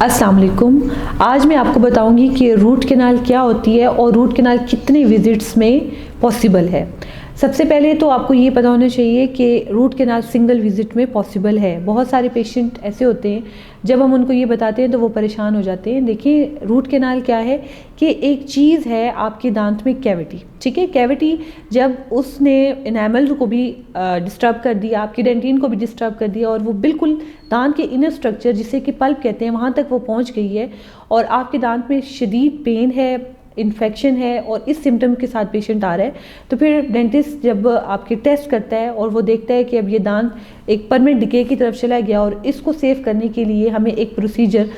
अस्सलाम वालेकुम। आज मैं आपको बताऊंगी कि रूट कैनाल क्या होती है और रूट कैनाल कितने विजिट्स में पॉसिबल है। सबसे पहले तो आपको ये पता होना चाहिए कि रूट कैनाल सिंगल विजिट में पॉसिबल है। बहुत सारे पेशेंट ऐसे होते हैं जब हम उनको ये बताते हैं तो वो परेशान हो जाते हैं। देखिए, रूट कैनाल क्या है कि एक चीज़ है आपके दांत में कैविटी, ठीक है। कैविटी जब उसने इनेमल को भी डिस्टर्ब कर दिया, आपकी डेंटिन को भी डिस्टर्ब कर दिया और वो बिल्कुल दांत के इनर स्ट्रक्चर जिसे कि पल्प कहते हैं वहाँ तक वो पहुँच गई है और आपके दांत में शदीद पेन है, इन्फेक्शन है और इस सिम्टम के साथ पेशेंट आ रहा है, तो फिर डेंटिस्ट जब आपके टेस्ट करता है और वो देखता है कि अब ये दांत एक परमानेंट डिके की तरफ चला गया और इसको सेव करने के लिए हमें एक प्रोसीजर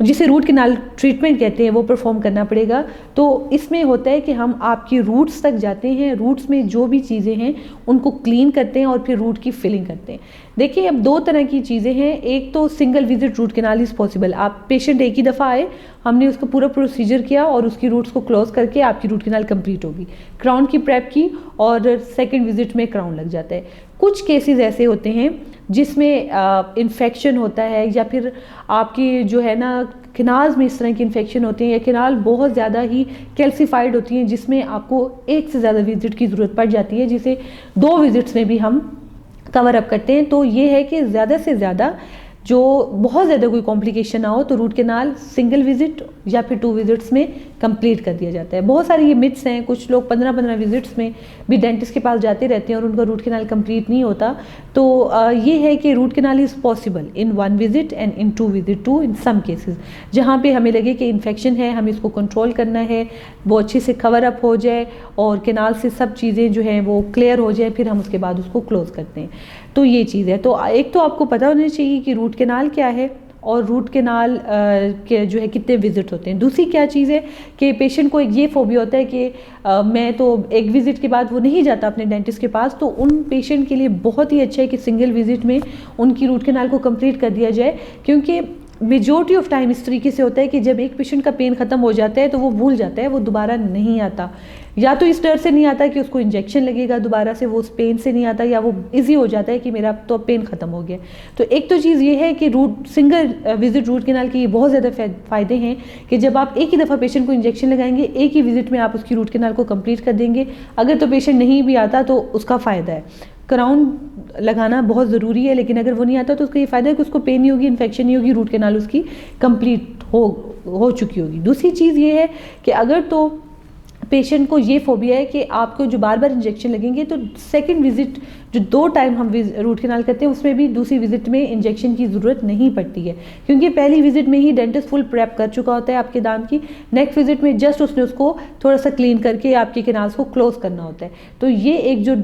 जिसे रूट कैनाल ट्रीटमेंट कहते हैं वो परफॉर्म करना पड़ेगा। तो इसमें होता है कि हम आपकी रूट्स तक जाते हैं, रूट्स में जो भी चीज़ें हैं उनको क्लीन करते हैं और फिर रूट की फिलिंग करते हैं। देखिए, अब दो तरह की चीज़ें हैं। एक तो single visit root canal is possible. आप पेशेंट एक ही दफ़ा आए, हमने उसका पूरा प्रोसीजर किया और उसकी रूट्स को क्लोज करके आपकी रूट कैनाल कंप्लीट होगी। क्राउन की प्रेप की और सेकेंड विजिट में क्राउन लग जाता है। कुछ केसेस ऐसे होते हैं जिसमें इन्फेक्शन होता है या फिर आपकी जो है ना किनाल्स में इस तरह की इन्फेक्शन होती है या किनाल बहुत ज़्यादा ही कैल्सीफाइड होती हैं जिसमें आपको एक से ज़्यादा विजिट की ज़रूरत पड़ जाती है, जिसे 2 विजिट्स में भी हम कवर अप करते हैं। तो ये है कि ज़्यादा से ज़्यादा जो बहुत ज़्यादा कोई कॉम्प्लिकेशन ना हो तो रूट कैनाल सिंगल विजिट या फिर 2 विजिट्स में कंप्लीट कर दिया जाता है। बहुत सारे ये मिथ्स हैं, कुछ लोग 15-15 विजिट्स में भी डेंटिस्ट के पास जाते रहते हैं और उनका रूट कैनाल कंप्लीट नहीं होता। तो ये है कि root canal is possible in 1 visit and in 2 visit too in some cases. जहाँ पे हमें लगे कि इन्फेक्शन है, हमें इसको कंट्रोल करना है, वो अच्छे से कवर अप हो जाए और कैनाल से सब चीज़ें जो हैं वो क्लियर हो जाए, फिर हम उसके बाद उसको क्लोज करते हैं। तो ये चीज़ है। तो एक तो आपको पता होना चाहिए कि रूट कैनाल क्या है और रूट कैनाल के जो है कितने विजिट होते हैं। दूसरी क्या चीज़ है कि पेशेंट को एक ये फोबिया होता है कि मैं तो एक विजिट के बाद वो नहीं जाता अपने डेंटिस्ट के पास, तो उन पेशेंट के लिए बहुत ही अच्छा है कि सिंगल विजिट में उनकी रूट कैनाल को कंप्लीट कर दिया जाए, क्योंकि मेजॉरिटी ऑफ टाइम इस तरीके से होता है कि जब एक पेशेंट का पेन ख़त्म हो जाता है तो वो भूल जाता है, वो दोबारा नहीं आता। या तो इस डर से नहीं आता कि उसको इंजेक्शन लगेगा दोबारा से, वो उस पेन से नहीं आता, या वो इजी हो जाता है कि मेरा तो पेन ख़त्म हो गया। तो एक तो चीज़ ये है कि सिंगल विजिट रूट कैनाल के बहुत ज़्यादा फ़ायदे हैं कि जब आप एक ही दफ़ा पेशेंट को इंजेक्शन लगाएंगे, एक ही विजिट में आप उसकी रूट कैनाल को कंप्लीट कर देंगे। अगर तो पेशेंट नहीं भी आता तो उसका फ़ायदा है। क्राउन लगाना बहुत ज़रूरी है, लेकिन अगर वो नहीं आता तो उसका ये फ़ायदा है कि उसको पेन नहीं होगी, इन्फेक्शन नहीं होगी, रूट कैनाल उसकी कंप्लीट हो चुकी होगी। दूसरी चीज़ ये है कि अगर तो पेशेंट को ये फोबिया है कि आपको जो बार बार इंजेक्शन लगेंगे, तो सेकंड विजिट जो 2 टाइम हम रूट कैनाल करते हैं उसमें भी दूसरी विजिट में इंजेक्शन की ज़रूरत नहीं पड़ती है, क्योंकि पहली विजिट में ही डेंटिस्ट फुल प्रेप कर चुका होता है आपके दांत की। नेक्स्ट विजिट में जस्ट उसने उसको थोड़ा सा क्लीन करके आपके कैनाल्स को क्लोज करना होता है। तो ये एक जो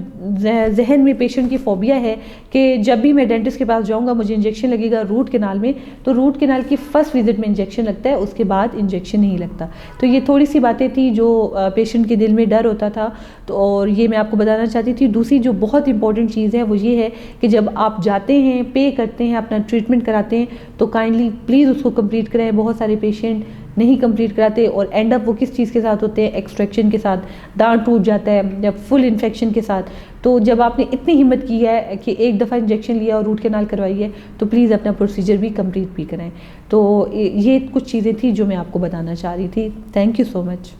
जहन में पेशेंट की फोबिया है कि जब भी मैं डेंटिस्ट के पास जाऊँगा मुझे इंजेक्शन लगेगा रूट कैनाल में, तो रूट कैनाल की फर्स्ट विजिट में इंजेक्शन लगता है, उसके बाद इंजेक्शन नहीं लगता। तो ये थोड़ी सी बातें थी जो पेशेंट के दिल में डर होता था, तो और ये मैं आपको बताना चाहती थी। दूसरी जो बहुत इंपॉर्टेंट चीज़ है वो ये है कि जब आप जाते हैं, पे करते हैं, अपना ट्रीटमेंट कराते हैं, तो काइंडली प्लीज़ उसको कंप्लीट कराएं। बहुत सारे पेशेंट नहीं कंप्लीट कराते और एंड अप वो किस चीज़ के साथ होते हैं, एक्सट्रैक्शन के साथ, दांत टूट जाता है या फुल इन्फेक्शन के साथ। तो जब आपने इतनी हिम्मत की है कि एक दफ़ा इंजेक्शन लिया और रूट कैनाल करवाई है, तो प्लीज़ अपना प्रोसीजर भी कंप्लीट भी कराएं। तो ये कुछ चीज़ें थी जो मैं आपको बताना चाह रही थी। Thank you so much.